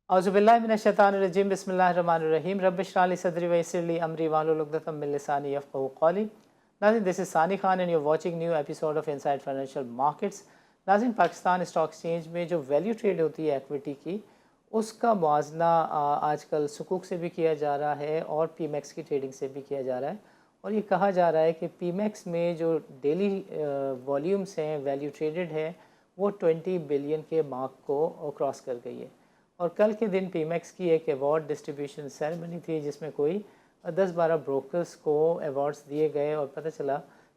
औज़ुबिल्लाहिमिनश्शैतानिर्रजीम बिस्मिल्लाहिर्रहमानिर्रहीम रब्बिश रह ली सदरी वयस्सिर ली अमरी वाहलुल उक़दतम मिन लिसानी यफ़क़हू क़ौली। नाज़रीन, this is Sani Khan and you are watching new episode of inside financial markets. नाज़रीन, पाकिस्तान स्टॉक एक्सचेंज में जो वैल्यू ट्रेड होती है एक्विटी की, उसका मुआजना आजकल सुकूक से भी किया जा रहा है और पीमेक्स की ट्रेडिंग से भी किया जा रहा है। और ये कहा जा रहा है कि पीमेक्स में जो डेली वॉल्यूम्स हैं, वैल्यू ट्रेडेड है, वो 20 बिलियन के मार्क को क्रॉस कर गई है। और कल के दिन पीमेक्स की एक अवार्ड डिस्ट्रीब्यूशन सेरेमनी थी जिसमें कोई 10-12 ब्रोकर्स को अवार्ड्स दिए गए और पता चला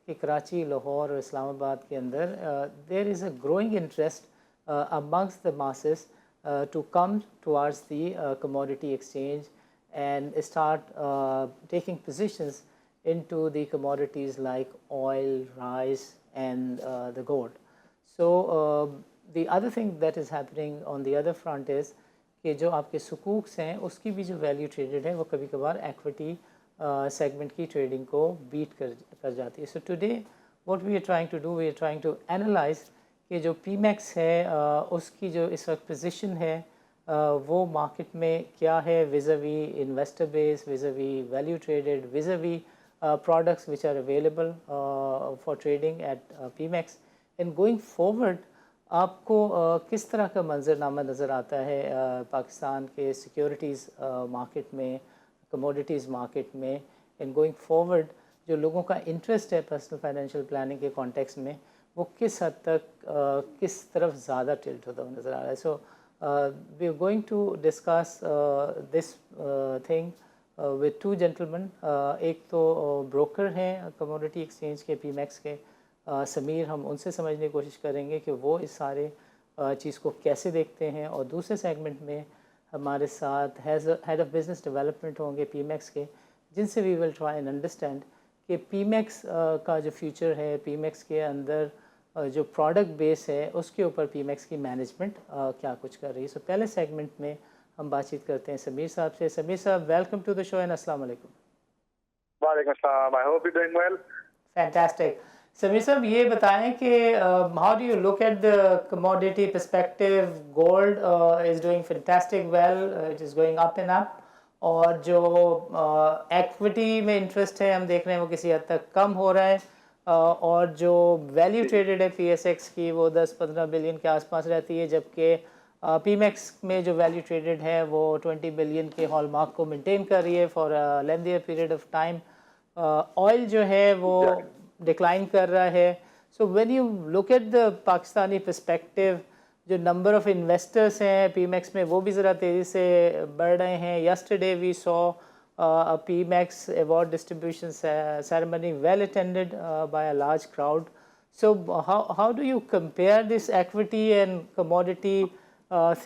कि कराची, लाहौर और इस्लामाबाद के अंदर there is a growing interest amongst the masses to come towards the commodity exchange and start taking positions into the commodities like oil, rice and the gold. So the other thing that is happening on the other front is कि जो आपके सुकूक्स हैं उसकी भी जो value traded है वो कभी कभार एक्विटी सेगमेंट की ट्रेडिंग को बीट कर जाती है। So today what we are trying to do, we are trying to analyze कि जो पीमेक्स है उसकी जो इस वक्त पोजीशन है वो मार्केट में क्या है, vis-a-vis investor base, vis-a-vis value traded, vis-a-vis products which are available for trading at PMEX and going forward आपको किस तरह का मंजरनामा नज़र आता है पाकिस्तान के सिक्योरिटीज़ मार्केट में, कमोडिटीज़ मार्केट में एंड गोइंग फॉरवर्ड जो लोगों का इंटरेस्ट है पर्सनल फाइनेंशियल प्लानिंग के कॉन्टेक्स्ट में वो किस हद तक किस तरफ ज़्यादा टिल्ट होता हुआ नज़र आ रहा है। So we are going to discuss this thing with two gentleman. एक तो ब्रोकर हैं कमोडिटी एक्सचेंज के पीमेक्स के समीर, हम उनसे समझने की कोशिश करेंगे कि वो इस सारे चीज़ को कैसे देखते हैं। और दूसरे सेगमेंट में हमारे साथ हेड ऑफ़ बिज़नेस डेवलपमेंट होंगे पीमेक्स के, जिनसे we will try and understand कि पीमेक्स का जो फ्यूचर है, पीमेक्स के अंदर जो प्रोडक्ट बेस है उसके ऊपर पीमेक्स की मैनेजमेंट क्या कुछ कर रही है। सो पहले सेगमेंट में हम बातचीत करते हैं समीर साहब से। समीर साहब, welcome to the show and अस्सलाम वालेकुम। वालेकुम अस्सलाम, I hope you doing well. Fantastic. Sameer साहब, ये बताएं कि how do you look at the commodity perspective? Gold is doing fantastic well, it is going up and up, और जो एक्विटी में इंटरेस्ट है हम देख रहे हैं वो किसी हद तक कम हो रहा है, और जो वैल्यू ट्रेडेड है पीएसएक्स की वो 10-15 बिलियन के आसपास रहती है, जबकि पीमेक्स में जो वैल्यू ट्रेडेड है वो 20 बिलियन के हॉलमार्क को मेंटेन कर रही है for a lengthier period of time. Oil जो है वो डिक्लाइन कर रहा है। So when you look at the Pakistani perspective, जो नंबर ऑफ़ इन्वेस्टर्स हैं पीमेक्स में वो भी ज़रा तेज़ी से बढ़ रहे हैं। Yesterday we saw a PMEX award distribution ceremony well attended by a large crowd. So how do you compare this equity and commodity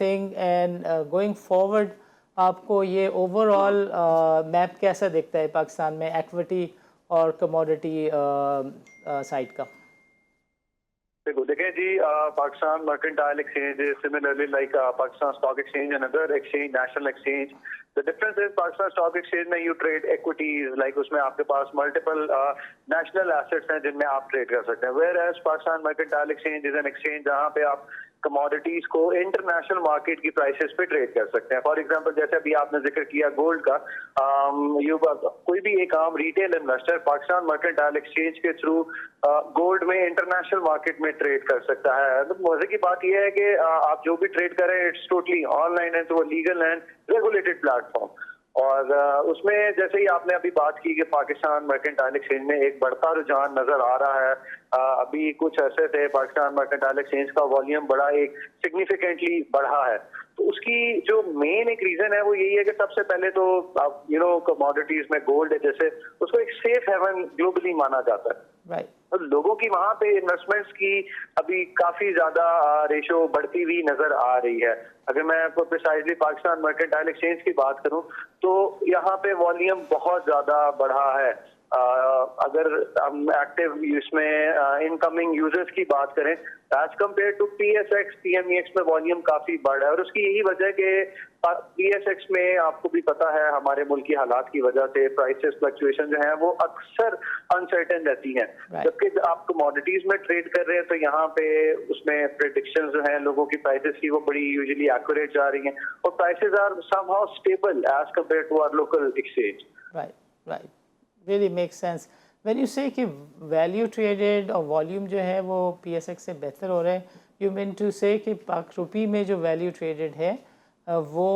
thing and going forward आपको ये ओवरऑल मैप कैसा दिखता है पाकिस्तान में एक्विटी और कमोडिटी साइड का? देखें जी, Pakistan mercantile exchange similarly like Pakistan stock exchange and other exchange, national exchange. The difference is Pakistan stock exchange में यू ट्रेड इक्विटीज, लाइक उसमें आपके पास मल्टीपल नेशनल एसेट्स हैं जिनमें आप ट्रेड कर सकते हैं। Where as Pakistan mercantile exchange is an exchange जहां पे आप कमोडिटीज को इंटरनेशनल मार्केट की प्राइसेस पे ट्रेड कर सकते हैं। फॉर एग्जांपल, जैसे अभी आपने जिक्र किया गोल्ड का, कोई भी एक आम retail investor Pakistan mercantile exchange के थ्रू गोल्ड में इंटरनेशनल मार्केट में ट्रेड कर सकता है। तो मजे की बात यह है कि आप जो भी ट्रेड करें इट्स टोटली ऑनलाइन है, तो लीगल एंड रेगुलेटेड प्लेटफॉर्म। और उसमें जैसे ही आपने अभी बात की कि पाकिस्तान मर्केंटाइल एक्सचेंज में एक बढ़ता रुझान नजर आ रहा है। अभी कुछ ऐसे थे पाकिस्तान मर्केंटाइल एक्सचेंज का वॉल्यूम बड़ा एक सिग्निफिकेंटली बढ़ा है। तो उसकी जो मेन एक रीजन है वो यही है कि सबसे पहले तो आप कमोडिटीज में गोल्ड है जैसे, उसको एक सेफ हेवन ग्लोबली माना जाता है। राइट। तो लोगों की वहां पे इन्वेस्टमेंट्स की अभी काफी ज्यादा रेशो बढ़ती हुई नजर आ रही है। अगर मैं आपको प्रिसाइजली पाकिस्तान मर्केंटाइल एक्सचेंज की बात करूं तो यहाँ पे वॉल्यूम बहुत ज्यादा बढ़ा है। अगर हम एक्टिव इसमें इनकमिंग यूजर्स की बात करें as compared to PSX PMEX में वॉल्यूम काफी बढ़ा है, और उसकी यही वजह कि PSX में आपको भी पता है हमारे मुल्क की हालात की वजह से प्राइसेस फ्लक्चुएशन जो है वो अक्सर अनसर्टेन रहती हैं। जबकि आप कमोडिटीज में ट्रेड कर रहे हैं तो यहाँ पे उसमें प्रेडिक्शंस जो हैं लोगों की प्राइसेस की वो बड़ी यूजुअली एक्यूरेट जा रही हैं, और prices are somehow stable as compared to our local exchange. Right really makes sense. When you say कि value traded और volume जो है वो PSX से बेहतर हो रहा है, you mean to say कि पाक रुपी में जो value traded है वो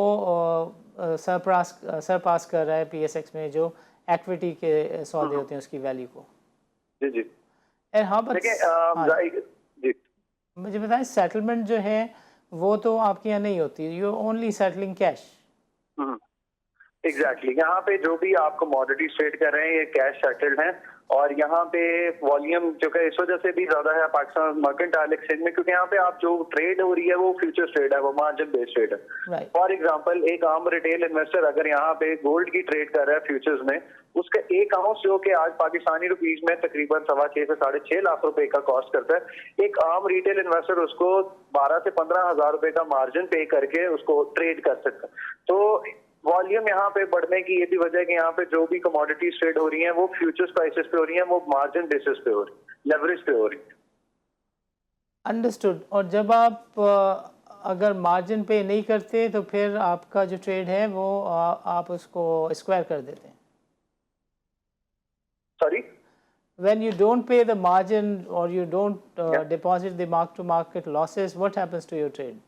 सरपास कर रहा है PSX में जो equity के सौदे होते हैं उसकी वैल्यू को। जी जी। एंड हाँ बट जी मुझे बताएं सेटलमेंट जो है वो तो आपके यहाँ नहीं होती, you only settling cash. Exactly यहाँ पे जो भी आप कमोडिटीज ट्रेड कर रहे हैं ये कैश सेटल्ड हैं, और यहाँ पे वॉल्यूम जो कि इस वजह से भी ज्यादा है पाकिस्तान मर्केंटाइल एक्सचेंज में, क्योंकि यहाँ पे आप जो ट्रेड हो रही है वो फ्यूचर्स ट्रेड है, वो मार्जिन बेस्ड ट्रेड है। फॉर एग्जांपल एक आम रिटेल इन्वेस्टर अगर यहाँ पे गोल्ड की ट्रेड कर रहा है फ्यूचर्स में, उसका एक आउंस जो कि आज पाकिस्तानी रुपीज में तकरीबन 6.25 से 6.5 लाख रुपए का कॉस्ट करता है, एक आम रिटेल इन्वेस्टर उसको 12 से 15 हजार रुपए का मार्जिन पे करके उसको ट्रेड कर सकता है। तो वॉल्यूम यहाँ पे बढ़ने की ये भी वजह है कि यहाँ पे जो भी कमोडिटीज ट्रेड हो रही हैं वो फ्यूचर्स प्राइसेस पे हो रही हैं, वो मार्जिन बेसिस पे हो रही है, लेवरेज पे हो रही है। अंडरस्टूड। और जब आप अगर मार्जिन पे नहीं करते तो फिर आपका जो ट्रेड है वो आप उसको स्क्वायर कर देते हैं। Sorry, when you don't pay the margin or you don't deposit the mark to market losses, what happens to your trade?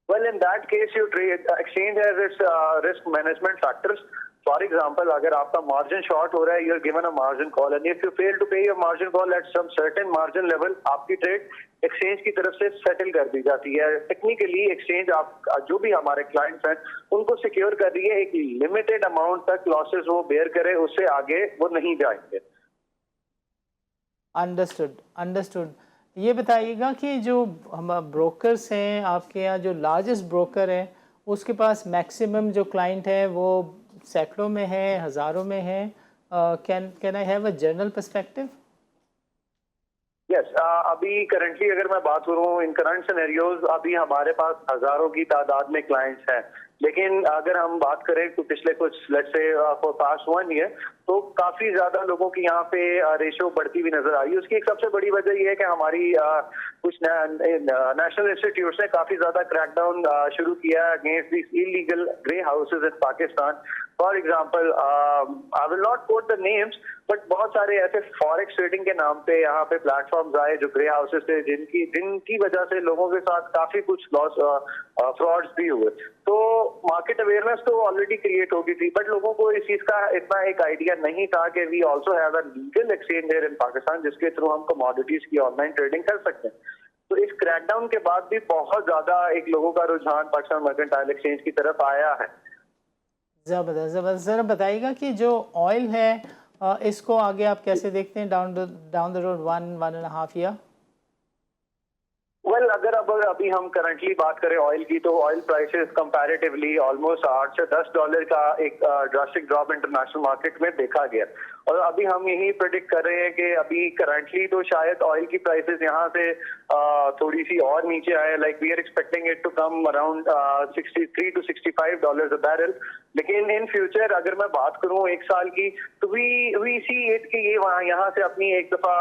Well, in that case, you trade exchange has its risk management factors. For example, अगर आपका margin short हो रहा है, you are given a margin call, and if you fail to pay your margin call at some certain margin level, आपकी trade exchange की तरफ से settle कर दी जाती है। टेक्निकली एक्सचेंज आप जो भी हमारे क्लाइंट्स हैं उनको सिक्योर कर रही है एक लिमिटेड अमाउंट तक लॉसेस वो बेयर करे, उससे आगे वो नहीं जाएंगे। अंडरस्टूड। ये बताइएगा कि जो हम ब्रोकर्स हैं आपके यहाँ, जो लार्जेस्ट ब्रोकर है उसके पास मैक्सिमम जो क्लाइंट है वो सैकड़ों में है, हज़ारों में है। Can I have a general perspective? Yes, अभी करंटली अगर मैं बात करूँ इन करंट सिनेरियोज, अभी हमारे पास हजारों की तादाद में क्लाइंट्स हैं, लेकिन अगर हम बात करें तो पिछले कुछ let's say for past 1 year तो काफी ज्यादा लोगों की यहाँ पे रेशियो बढ़ती हुई नजर आई। उसकी एक सबसे बड़ी वजह यह है कि हमारी कुछ नेशनल इंस्टीट्यूट्स ने काफी ज्यादा क्रैकडाउन शुरू किया against this illegal grey houses in Pakistan. For example, I will not quote the names, but बहुत सारे ऐसे फॉरेक्स ट्रेडिंग के नाम पे यहाँ पे प्लेटफॉर्म्स आए जो ग्रे हाउसेज थे, जिनकी वजह से लोगों के साथ काफी कुछ लॉस फ्रॉड्स भी हुए। तो मार्केट अवेयरनेस तो ऑलरेडी क्रिएट हो गई थी, बट लोगों को इस चीज का इतना एक आइडिया नहीं था कि we also have a legal exchange here in Pakistan जिसके थ्रू हम कमोडिटीज की ऑनलाइन ट्रेडिंग कर सकते हैं। तो इस क्रैकडाउन के बाद भी बहुत ज्यादा एक लोगों का रुझान पाकिस्तान मर्केंटाइल एक्सचेंज की तरफ आया है। ज़बरदस्त। ज़रा बताइएगा कि जो ऑयल है इसको आगे आप कैसे देखते हैं down the road 1.5 year? Well, अगर अभी हम करंटली बात करें ऑयल की, तो ऑयल प्राइसेस कंपैरेटिवली ऑलमोस्ट $8 से $10 का एक ड्रास्टिक ड्रॉप इंटरनेशनल मार्केट में देखा गया, और अभी हम यही प्रेडिक्ट कर रहे हैं कि अभी करंटली तो शायद ऑयल की प्राइसेस यहाँ से थोड़ी सी और नीचे आए। Like we are expecting it to come around $63 to $65 a barrel, लेकिन इन फ्यूचर अगर मैं बात करूँ एक साल की, तो वी सी इट कि ये यहाँ से अपनी एक दफा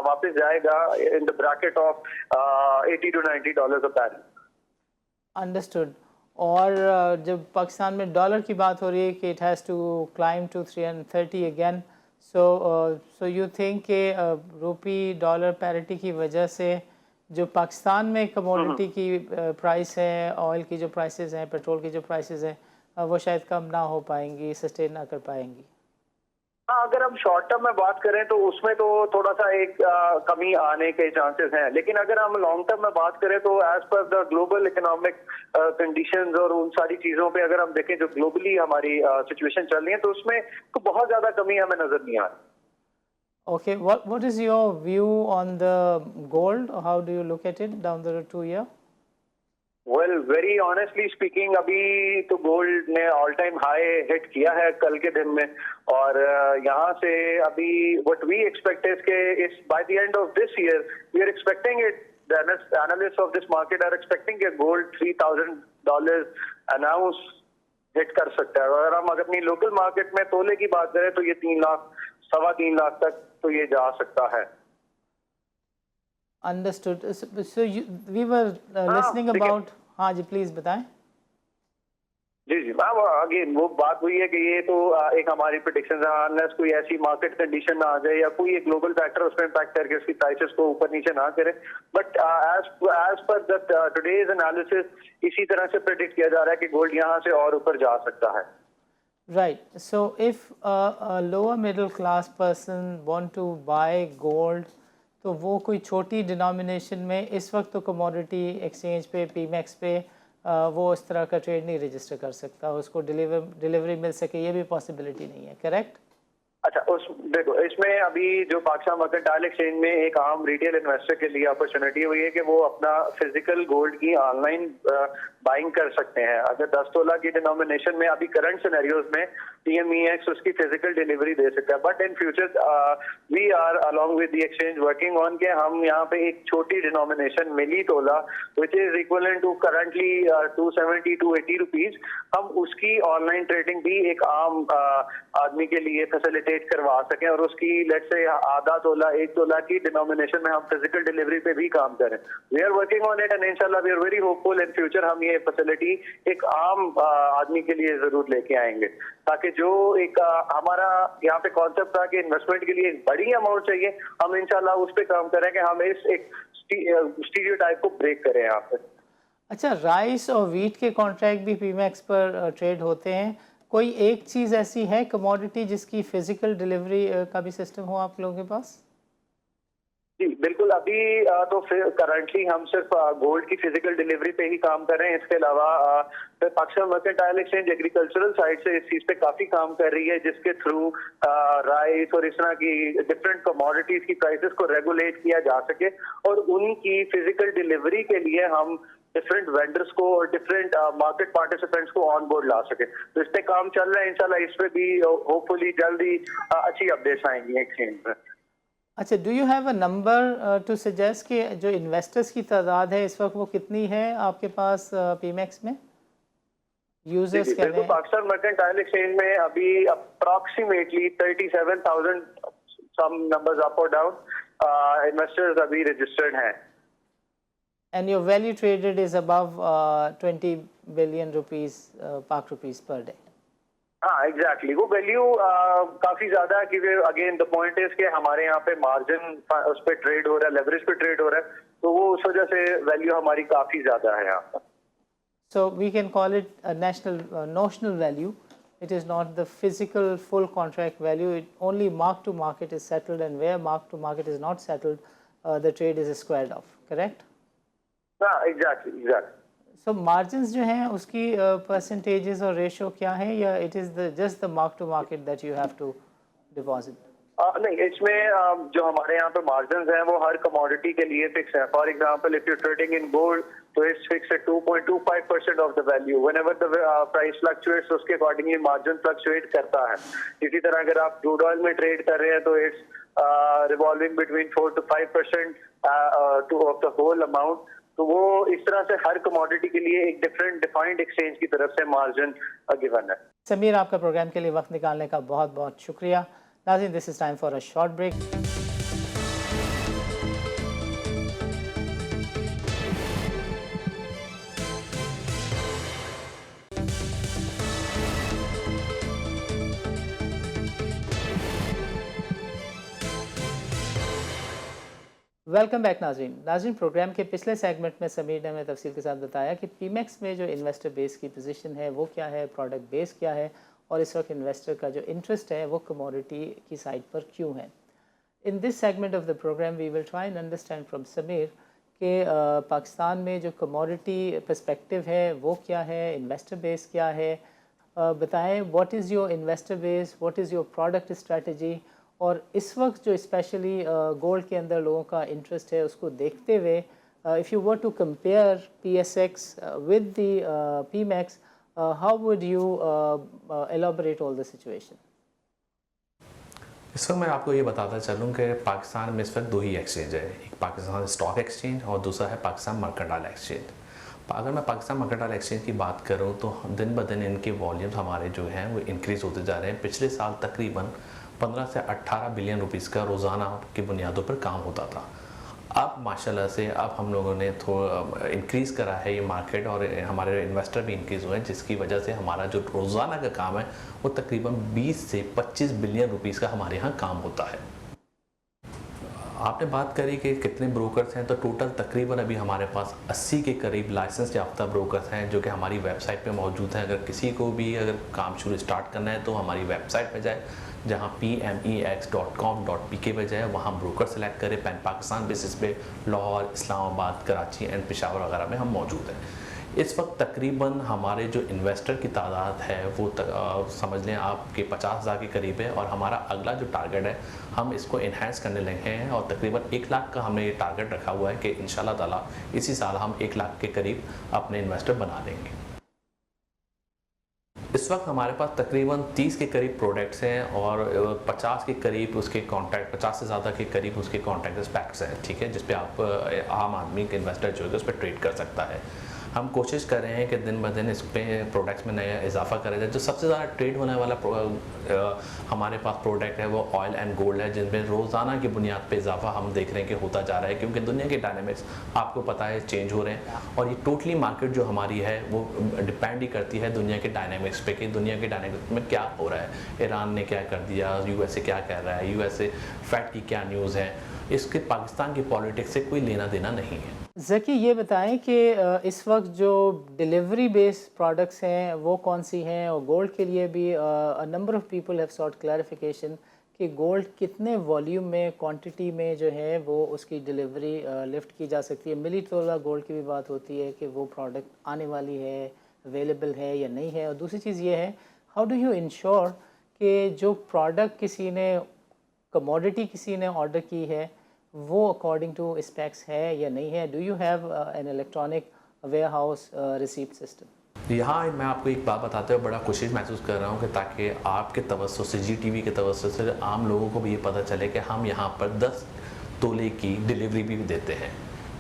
वापस जाएगा in the bracket of $80 to $90 a barrel. Understood. और जब पाकिस्तान में डॉलर की बात हो रही है कि it has to climb to 330 again, so you think कि रुपी डॉलर पैरिटी की वजह से जो पाकिस्तान में कमोडिटी की प्राइस है, ऑयल की जो प्राइसेस हैं, पेट्रोल की जो प्राइसेस हैं, वो शायद कम ना हो पाएंगी, सस्टेन ना कर पाएंगी? हाँ, अगर हम शॉर्ट टर्म में बात करें तो उसमें तो थोड़ा सा एक कमी आने के चांसेस हैं, लेकिन अगर हम लॉन्ग टर्म में बात करें तो as per the global economic conditions और उन सारी चीजों पे अगर हम देखें जो ग्लोबली हमारी सिचुएशन चल रही है, तो उसमें तो बहुत ज्यादा कमी हमें नजर नहीं आ रही। Okay, what is your view on the gold? How do you look at it down the road 2 year? Well very honestly speaking अभी तो गोल्ड ने ऑल टाइम हाई हिट किया है कल के दिन में, और यहाँ से अभी व्हाट वी एक्सपेक्ट इज के इस by the end of this year we are expecting it, the analyst of this market are expecting कि गोल्ड $3,000 अनाउंस हिट कर सकता है। अगर हम अपनी लोकल मार्केट में तोले की बात करें तो ये 3 लाख, 3.25 लाख तक तो ये जा सकता है। Understood. So we were listening about, हाँ जी प्लीज बताएं। जी जी मैम, अगेन वो बात हुई है कि ये तो एक हमारी प्रेडिक्शन है, अनलेस कोई ऐसी मार्केट कंडीशन ना आ जाए या कोई एक ग्लोबल फैक्टर उसमें इम्पैक्ट करके उसकी प्राइसेस को ऊपर नीचे ना करे, but as per the today's analysis इसी तरह से प्रेडिक्ट किया जा रहा है कि गोल्ड यहाँ से और ऊपर जा सकता है। Right. So if a lower middle class person want to buy gold, तो वो कोई छोटी डिनोमिनेशन में इस वक्त तो कमोडिटी एक्सचेंज पे पीमैक्स पे वो इस तरह का ट्रेड नहीं रजिस्टर कर सकता, उसको डिलीवरी मिल सके ये भी पॉसिबिलिटी नहीं है, करेक्ट? अच्छा, उस देखो इसमें अभी जो पाकिस्तान मर्केंटाइल एक्सचेंज में एक आम रिटेल इन्वेस्टर के लिए अपॉर्चुनिटी हुई है कि वो अपना फिजिकल गोल्ड की ऑनलाइन बाइंग कर सकते हैं। अगर 10 तोला की डिनोमिनेशन में अभी करंट सिनेरियोज में PMEX उसकी फिजिकल डिलीवरी दे सकता है, but in future we are along with the exchange working on के हम यहाँ पे एक छोटी डिनोमिनेशन मिली tola which is equivalent to currently 270-280 rupees, हम उसकी ऑनलाइन ट्रेडिंग भी एक आम आदमी के लिए फैसिलिटेट करवा सकें और उसकी लेट्स से आधा तोला 1 तोला की डिनोमिनेशन में हम फिजिकल डिलीवरी पे भी काम करें। We are working on it and इंशाल्लाह we are very hopeful in future हम ये फैसिलिटी एक आम आदमी के लिए जरूर लेके आएंगे, ताकि जो एक हमारा यहाँ पे कॉन्सेप्ट था कि इन्वेस्टमेंट के लिए एक बड़ी अमाउंट चाहिए, हम इंशाल्लाह उस पर काम करें कि हम इस एक स्टीरियोटाइप को ब्रेक करें यहाँ पे। अच्छा, राइस और वीट के कॉन्ट्रैक्ट भी पीमैक्स पर ट्रेड होते हैं, कोई एक चीज़ ऐसी है कमोडिटी जिसकी फिजिकल डिलीवरी का भी सिस्टम हो आप लोगों के पास? जी बिल्कुल, अभी तो फिर करंटली हम सिर्फ गोल्ड की फिजिकल डिलीवरी पे ही काम कर रहे हैं। इसके अलावा Pakistan mercantile exchange agricultural side से इस चीज पे काफी काम कर रही है, जिसके थ्रू राइस और इस तरह की डिफरेंट कमोडिटीज की प्राइसेस को रेगुलेट किया जा सके और उनकी फिजिकल डिलीवरी के लिए हम डिफरेंट वेंडर्स को और डिफरेंट मार्केट पार्टिसिपेंट्स को ऑन बोर्ड ला सके। तो इस पे काम चल रहा है, इंशाल्लाह इस पे भी होपफुली जल्दी अच्छी अपडेट्स आएंगी एक्सचेंज में। अच्छा, do you have a number two suggest कि जो इन्वेस्टर्स की तादाद है इस वक्त वो कितनी है आपके पास पीमैक्स में? यूजर्स क्या हैं? पाकिस्तान मर्केंटाइल एक्सचेंज में अभी अप्रॉक्सीमेटली 37,000 सम नंबर्स अप और डाउन इन्वेस्टर्स अभी रजिस्टर्ड हैं। And your value traded is above 20 billion rupees, Pak rupees per day. हाँ एग्जैक्टली, वो वैल्यू काफी ज्यादा है क्योंकि अगेन द पॉइंट इज कि हमारे यहाँ पे मार्जिन उस पर ट्रेड हो रहा है, लेवरेज पे ट्रेड हो रहा है, तो वो उस वजह से वैल्यू हमारी काफी ज्यादा है यहाँ पर। So we can call it a national notional value. It is not the physical full contract value. It only mark to market is settled, and where mark to market is not settled, the trade is squared off. Correct? हाँ exactly. So margins जो हैं उसकी percentages और ratio क्या है, या it is the just the mark to market that you have to deposit? नहीं, इसमें जो हमारे यहाँ पे मार्जिन हैं वो हर कमोडिटी के लिए फिक्स है। For example if you trading in gold तो it's fix at 2.25% of the value. Whenever the price fluctuates उसके अकॉर्डिंगली मार्जिन फ्लक्चुएट करता है। इसी तरह अगर आप क्रूड ऑयल में ट्रेड कर रहे हैं तो it's revolving between 4 to 5% of the whole amount. तो वो इस तरह से हर कमोडिटी के लिए एक डिफरेंट डिफाइंड एक्सचेंज की तरफ से मार्जिन गिवन है। समीर, आपका प्रोग्राम के लिए वक्त निकालने का बहुत बहुत शुक्रिया। नाज़रीन, this is time for a short break. Welcome back नाज़रीन, प्रोग्राम के पिछले सेगमेंट में समीर ने हमें तफसील के साथ बताया कि पीमैक्स में जो इन्वेस्टर बेस की पोजीशन है वो क्या है, प्रोडक्ट बेस क्या है, और इस वक्त इन्वेस्टर का जो इंटरेस्ट है वो कमोडिटी की साइड पर क्यों है। In this segment of the program we will try and understand from Sameer कि पाकिस्तान में जो कमोडिटी पर्सपेक्टिव है वो क्या है, इन्वेस्टर बेस क्या है। बताएं what is your investor base, what is your product strategy, और इस वक्त जो स्पेशली गोल्ड के अंदर लोगों का इंटरेस्ट है उसको देखते हुए if you were to compare PSX with the PMEX, how would you elaborate all the situation? इस वक्त मैं आपको ये बताता चलूँ कि पाकिस्तान में इस वक्त दो ही एक्सचेंज है, एक पाकिस्तान स्टॉक एक्सचेंज और दूसरा है पाकिस्तान मर्केंटाइल एक्सचेंज। अगर मैं पाकिस्तान मर्केंटाइल एक्सचेंज की बात करूँ तो दिन ब दिन इनके वॉल्यूम्स हमारे जो हैं वो इंक्रीज़ होते जा रहे हैं। पिछले साल तकरीबन 15 से 18 बिलियन रुपीस का रोज़ाना की बुनियादों पर काम होता था। अब माशाल्लाह से अब हम लोगों ने थोड़ा इंक्रीज़ करा है ये मार्केट और हमारे इन्वेस्टर भी इंक्रीज़ हुए हैं, जिसकी वजह से हमारा जो रोज़ाना का काम है वो तकरीबन 20 से 25 बिलियन रुपीस का हमारे यहाँ काम होता है। आपने बात करी कि कितने ब्रोकर्स हैं, तो टोटल तकरीबन अभी हमारे पास 80 के करीब लाइसेंस याफ्ता ब्रोकर्स हैं जो कि हमारी वेबसाइट पे मौजूद हैं। अगर किसी को भी अगर काम शुरू स्टार्ट करना है तो हमारी वेबसाइट पे जाए, जहां pmex.com.pk पे जाए, वहाँ ब्रोकर सेलेक्ट करें। पैन पाकिस्तान बेसिस पे लाहौर, इस्लामाबाद, कराची एंड पेशावर वगैरह में हम मौजूद हैं। इस वक्त तकरीबन हमारे जो इन्वेस्टर की तादाद है वो समझ लें आपके 50,000 के करीब है और हमारा अगला जो टारगेट है हम इसको इन्हेंस करने लगे हैं और तकरीबन 1 लाख का हमने ये टारगेट रखा हुआ है कि इंशाल्लाह ताला इसी साल हम 1 लाख के करीब अपने इन्वेस्टर बना देंगे। इस वक्त हमारे पास तकरीबन 30 के करीब प्रोडक्ट्स हैं और 50 के करीब उसके कॉन्ट्रैक्ट, 50 से ज़्यादा के करीब उसके कॉन्ट्रैक्ट पैक्स हैं, ठीक है, जिस पे आप आम आदमी के इन्वेस्टर जो है उस पर ट्रेड कर सकता है। हम कोशिश कर रहे हैं कि दिन ब दिन इस पे प्रोडक्ट्स में नया इजाफा करा जाए। जो सबसे ज़्यादा ट्रेड होने वाला हमारे पास प्रोडक्ट है वो ऑयल एंड गोल्ड है, जिनमें रोज़ाना की बुनियाद पे इजाफा हम देख रहे हैं कि होता जा रहा है, क्योंकि दुनिया के डायनामिक्स आपको पता है चेंज हो रहे हैं और ये टोटली मार्केट जो हमारी है वो डिपेंड ही करती है दुनिया के डायनामिक्स पे कि दुनिया के डायनामिक्स में क्या हो रहा है। ईरान ने क्या कर दिया, यूएसए क्या कह रहा है, यूएसए फेड की क्या न्यूज़ है, इसके पाकिस्तान की पॉलिटिक्स से कोई लेना देना नहीं है। ज़की, ये बताएं कि इस वक्त जो डिलीवरी बेस्ड प्रोडक्ट्स हैं वो कौन सी हैं, और गोल्ड के लिए भी number of people have short clarification कि गोल्ड कितने वॉल्यूम में, क्वांटिटी में जो है वो उसकी डिलीवरी लिफ्ट की जा सकती है। मिली तोला गोल्ड की भी बात होती है कि वो प्रोडक्ट आने वाली है, अवेलेबल है या नहीं है। और दूसरी चीज़ ये है, हाउ डू यू इंश्योर कि जो प्रोडक्ट किसी ने, कमोडिटी किसी ने ऑर्डर की है, वो अकॉर्डिंग टू स्पेक्स है या नहीं है। Do you have an electronic warehouse receipt system? यहाँ मैं आपको एक बात बताते हुए बड़ा खुशी महसूस कर रहा हूँ कि ताकि आपके तवज्जो से, GTV के तवज्जो से आम लोगों को भी ये पता चले कि हम यहाँ पर 10 तोले की डिलीवरी भी देते हैं,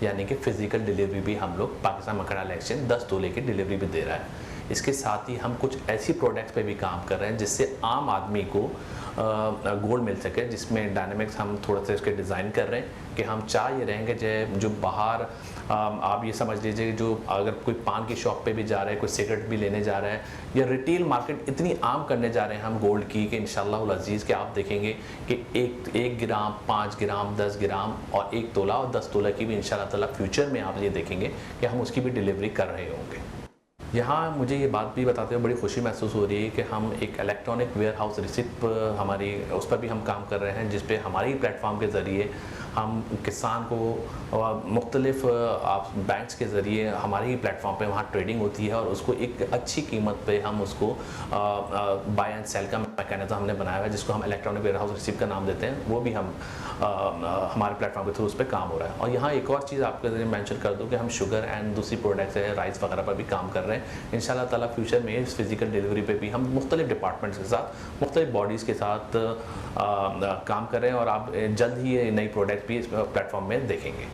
यानी कि फ़िज़िकल डिलीवरी भी हम लोग पाकिस्तान मर्केंटाइल एक्सचेंज 10 तोले की डिलीवरी भी दे रहा है। इसके साथ ही हम कुछ ऐसी प्रोडक्ट्स पे भी काम कर रहे हैं जिससे आम आदमी को गोल्ड मिल सके, जिसमें डायनामिक्स हम थोड़ा सा इसके डिज़ाइन कर रहे हैं कि हम चाह ये रहेंगे जो बाहर आप ये समझ लीजिए, जो अगर कोई पान की शॉप पे भी जा रहा है, कोई सिगरेट भी लेने जा रहा है, या रिटेल मार्केट इतनी आम करने जा रहे हैं हम गोल्ड की कि इंशाल्लाह उल अज़ीज़ के आप देखेंगे कि 1 ग्राम, 5 ग्राम, 10 ग्राम और 1 तोला और 10 तोला की भी इंशाल्लाह ताला फ्यूचर में आप ये देखेंगे कि हम उसकी भी डिलीवरी कर रहे होंगे। यहाँ मुझे ये बात भी बताते हुए बड़ी खुशी महसूस हो रही है कि हम एक इलेक्ट्रॉनिक वेयर हाउस रिसिप्ट हमारी उस पर भी हम काम कर रहे हैं, जिस पे हमारी प्लेटफॉर्म के ज़रिए हम किसान को मुख्तलिफ आप बैंक्स के ज़रिए हमारी ही प्लेटफॉर्म पे वहाँ ट्रेडिंग होती है और उसको एक अच्छी कीमत पे हम उसको बाय एंड सेल का मैकेनिज्म हमने बनाया है, जिसको हम इलेक्ट्रॉनिक वेयर हाउस रिसिप्ट का नाम देते हैं। वो भी हम हमारे प्लेटफॉर्म के थ्रू उस पर काम हो रहा है। और यहाँ एक और चीज़ आपके ज़रिए मेंशन कर दूँ कि हम शुगर एंड दूसरी प्रोडक्ट्स है, राइस वगैरह पर भी काम कर रहे हैं। इंशाल्लाह ताला फ्यूचर में इस फिज़िकल डिलीवरी पे भी हम मुख्तलिफ डिपार्टमेंट्स के साथ, मुख्तलिफ बॉडीज़ के साथ काम कर रहे हैं और आप जल्द ही ये नई प्रोडक्ट भी इस प्लेटफॉर्म में देखेंगे।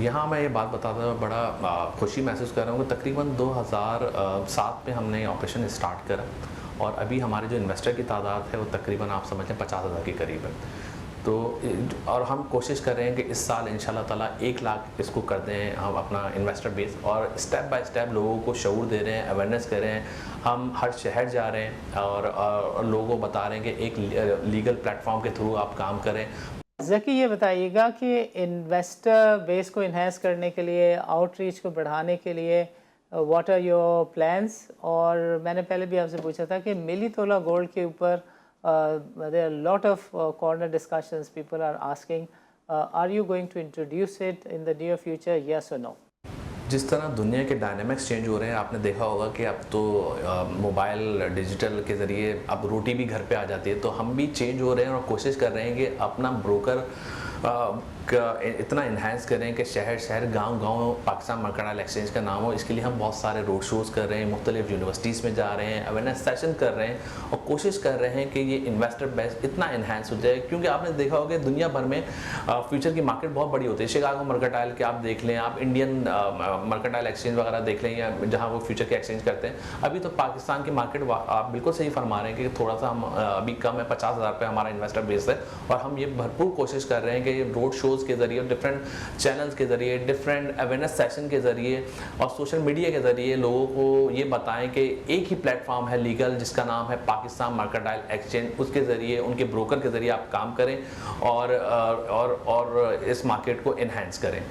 यहाँ मैं ये बात बताता हूँ बड़ा खुशी महसूस कर रहा हूँ कि तकरीबन 2007 में हमने ऑपरेशन स्टार्ट करा और अभी हमारे जो इन्वेस्टर की तादाद है वो तकरीबन आप समझें 50,000 के करीब है। तो और हम कोशिश कर रहे हैं कि इस साल इंशाल्लाह ताला 1 लाख इसको कर दें हम अपना इन्वेस्टर बेस, और स्टेप बाय स्टेप लोगों को शऊर दे रहे हैं, अवेयरनेस कर रहे हैं। हम हर शहर जा रहे हैं और लोगों को बता रहे हैं कि एक लीगल प्लेटफॉर्म के थ्रू आप काम करें। ज़की, ये बताइएगा कि इन्वेस्टर बेस को इन्हेंस करने के लिए, आउटरीच को बढ़ाने के लिए व्हाट आर योर प्लान्स? और मैंने पहले भी आपसे पूछा था कि मिली तोला गोल्ड के ऊपर there are a lot of corner discussions. People are asking, are you going to introduce it in the near future? Yes or no? जिस तरह दुनिया के डायनामिक्स चेंज हो रहे हैं, आपने देखा होगा कि अब तो मोबाइल डिजिटल के ज़रिए अब रोटी भी घर पे आ जाती है, तो हम भी चेंज हो रहे हैं और कोशिश कर रहे हैं कि अपना ब्रोकर इतना इन्हांस करें कि शहर शहर गांव गांव पाकिस्तान मर्केंटाइल एक्सचेंज का नाम हो। इसके लिए हम बहुत सारे रोड शोज़ कर रहे हैं, मुख्तलिफ यूनिवर्सिटीज़ में जा रहे हैं, अवेयरनेस सेशन कर रहे हैं और कोशिश कर रहे हैं कि ये इन्वेस्टर बेस इतना इन्हांस हो जाए। क्योंकि आपने देखा होगा दुनिया भर में फ्यूचर की मार्केट बहुत बड़ी होती है। शिकागो मर्केंटाइल के आप देख लें, आप इंडियन मर्केंटाइल एक्सचेंज वगैरह देख लें, या जहाँ वो फ्यूचर के एक्सचेंज करते हैं। अभी तो पाकिस्तान की मार्केट आप बिल्कुल सही फरमा रहे हैं कि थोड़ा सा हम अभी कम है, 50,000 पे हमारा इन्वेस्टर बेस है। और हम ये भरपूर कोशिश कर रहे हैं कि रोड शोज़ के ज़रिए, डिफरेंट चैनल्स के ज़रिए, डिफरेंट अवेयरनेस सेशन के ज़रिए और सोशल मीडिया के ज़रिए लोगों को ये बताएं कि एक ही प्लेटफॉर्म है लीगल जिसका नाम है पाकिस्तान मर्केंटाइल एक्सचेंज। उसके ज़रिए, उनके ब्रोकर के ज़रिए आप काम करें और इस मार्केट को इन्हांस करें।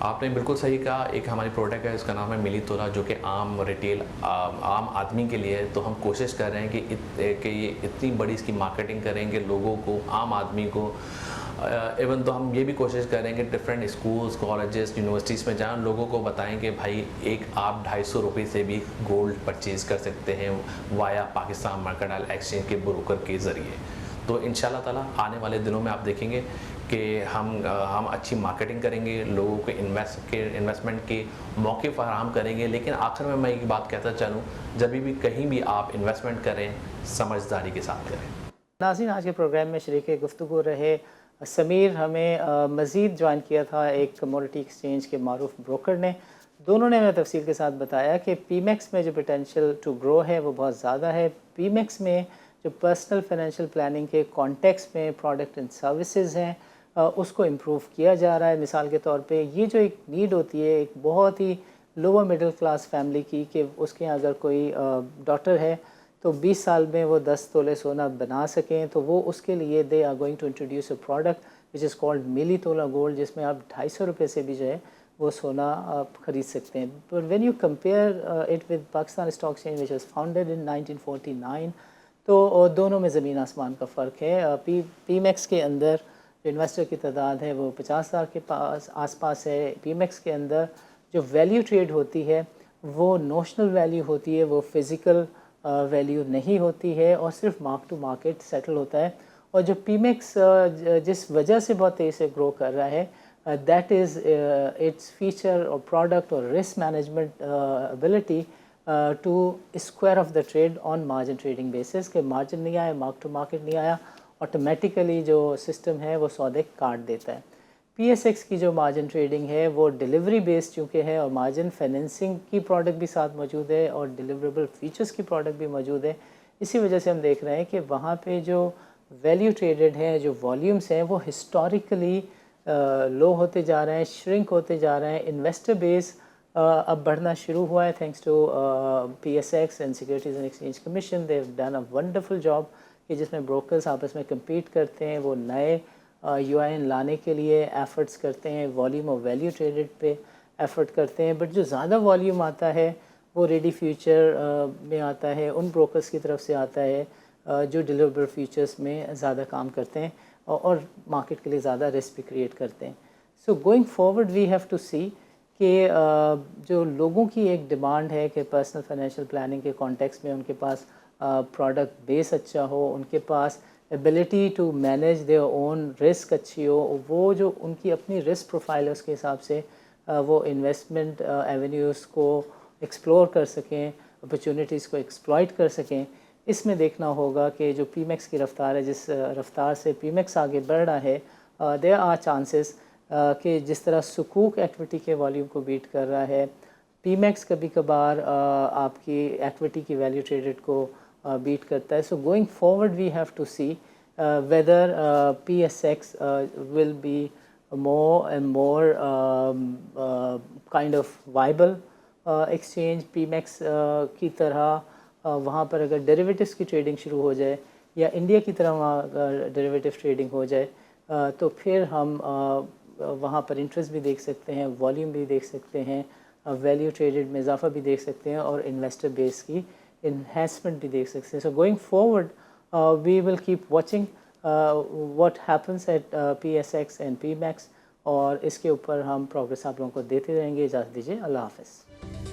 आपने बिल्कुल सही कहा। एक हमारी प्रोडक्ट है, उसका नाम है मिली तोला, जो कि आम रिटेल आम आदमी के लिए है। तो हम कोशिश कर रहे हैं कि ये इतनी बड़ी इसकी मार्केटिंग करेंगे लोगों को, आम आदमी को। इवन तो हम ये भी कोशिश करेंगे डिफरेंट स्कूल्स, कॉलेजेस, यूनिवर्सिटीज़ में जाएं, लोगों को बताएं कि भाई एक आप 250 रुपये से भी गोल्ड परचेज़ कर सकते हैं वाया पाकिस्तान मर्केंटाइल एक्सचेंज के ब्रोकर के ज़रिए। तो इंशाल्लाह ताला आने वाले दिनों में आप देखेंगे कि हम अच्छी मार्केटिंग करेंगे, लोगों को इन्वेस्टमेंट के मौके फराहम करेंगे। लेकिन आखिर में मैं एक बात कहता चलूँ, जब भी कहीं भी आप इन्वेस्टमेंट करें समझदारी के साथ करें। नाज़रीन, आज के प्रोग्राम में शरीक गुफ्तगू रहे समीर। हमें मज़ीद ज्वाइन किया था एक कमोडिटी एक्सचेंज के मारूफ ब्रोकर ने। दोनों ने हमें तफसील के साथ बताया कि पीमेक्स में जो पोटेंशियल टू ग्रो है वो बहुत ज़्यादा है। पीमेक्स में जो पर्सनल फाइनेंशियल प्लानिंग के कॉन्टेक्स्ट में प्रोडक्ट एंड सर्विसेज हैं उसको इम्प्रूव किया जा रहा है। मिसाल के तौर पे ये जो एक नीड होती है एक बहुत ही लोअर मिडिल क्लास फैमिली की, कि उसके यहाँ अगर कोई डॉटर है तो 20 साल में वो 10 तोले सोना बना सकें, तो वो उसके लिए they are going to introduce a product which is called milli tola gold, जिसमें आप 250 रुपये से भी जो है वो सोना आप ख़रीद सकते हैं। But when you compare it with Pakistan stock exchange which was founded in 1949, तो दोनों में ज़मीन आसमान का फ़र्क है। पीमेक्स के अंदर जो इन्वेस्टर की तादाद है वो 50,000 के आसपास है। पीमेक्स के अंदर जो वैल्यू ट्रेड होती है वो नोशनल वैल्यू होती है, वो फ़िज़िकल वैल्यू नहीं होती है, और सिर्फ मार्क टू मार्केट सेटल होता है। और जो पीमेक्स जिस वजह से बहुत तेज़ी से ग्रो कर रहा है, दैट इज़ इट्स फीचर और प्रोडक्ट और risk management ability to square off the trade on margin trading basis. के मार्जिन नहीं आया, मार्क टू मार्केट नहीं आया, ऑटोमेटिकली जो सिस्टम है वो सौदे काट देता है। PSX की जो मार्जिन ट्रेडिंग है वो डिलीवरी बेस्ड चूँकि है, और मार्जिन फाइनेंसिंग की प्रोडक्ट भी साथ मौजूद है और डिलीवरेबल फीचर्स की प्रोडक्ट भी मौजूद है। इसी वजह से हम देख रहे हैं कि वहाँ पे जो वैल्यू ट्रेडेड है, जो वॉल्यूम्स हैं वो हिस्टोरिकली लो होते जा रहे हैं, श्रिंक होते जा रहे हैं। इन्वेस्टर बेस अब बढ़ना शुरू हुआ है thanks to PSX and securities and exchange commission. They have done a wonderful job कि जिसमें ब्रोकर्स आपस में कम्पीट करते हैं, वो नए UIN लाने के लिए एफ़र्ट्स करते हैं, वॉल्यूम और वैल्यू ट्रेडेड पे एफ़र्ट करते हैं। बट जो ज़्यादा वॉल्यूम आता है वो रेडी फ्यूचर में आता है, उन ब्रोकर्स की तरफ से आता है जो डिलीवरेबल फ्यूचर्स में ज़्यादा काम करते हैं और मार्केट के लिए ज़्यादा रिस्क भी क्रिएट करते हैं। So going forward we have to see कि जो लोगों की एक डिमांड है कि पर्सनल फाइनेंशियल प्लानिंग के कॉन्टेक्स्ट में उनके पास प्रोडक्ट बेस अच्छा हो, उनके पास ability to manage their own risk अच्छी हो, वो जो उनकी अपनी रिस्क प्रोफाइल है उसके हिसाब से वो इन्वेस्टमेंट एवेन्यूज़ को एक्सप्लोर कर सकें, अपॉर्चुनिटीज़ को एक्सप्लॉइट कर सकें। इसमें देखना होगा कि जो पीमेक्स की रफ़्तार है, जिस रफ़्तार से पीमेक्स आगे बढ़ रहा है, देयर आर चांसेस कि जिस तरह सुकूक एक्विटी के वॉल्यूम को बीट कर रहा है, पीमेक्स कभी कभार आपकी एक्विटी की वैल्यू ट्रेडेड को बीट करता है। So going forward we have to see whether PSX will be more and more kind of viable exchange। PMEX की तरह वहाँ पर अगर डेरिवेटिव्स की ट्रेडिंग शुरू हो जाए, या इंडिया की तरह वहाँ डेरिवेटिव ट्रेडिंग हो जाए, तो फिर हम वहाँ पर इंटरेस्ट भी देख सकते हैं, वॉल्यूम भी देख सकते हैं, वैल्यू ट्रेडेड में इजाफा भी देख सकते हैं, और इन्वेस्टर बेस की इन्हेंसमेंट भी देख सकते हैं। So going forward we will keep watching what happens at PSX and PMAX, और इसके ऊपर हम प्रोग्रेस आप लोगों को देते रहेंगे। इजाज़त दीजिए, अल्लाह हाफ़िज़।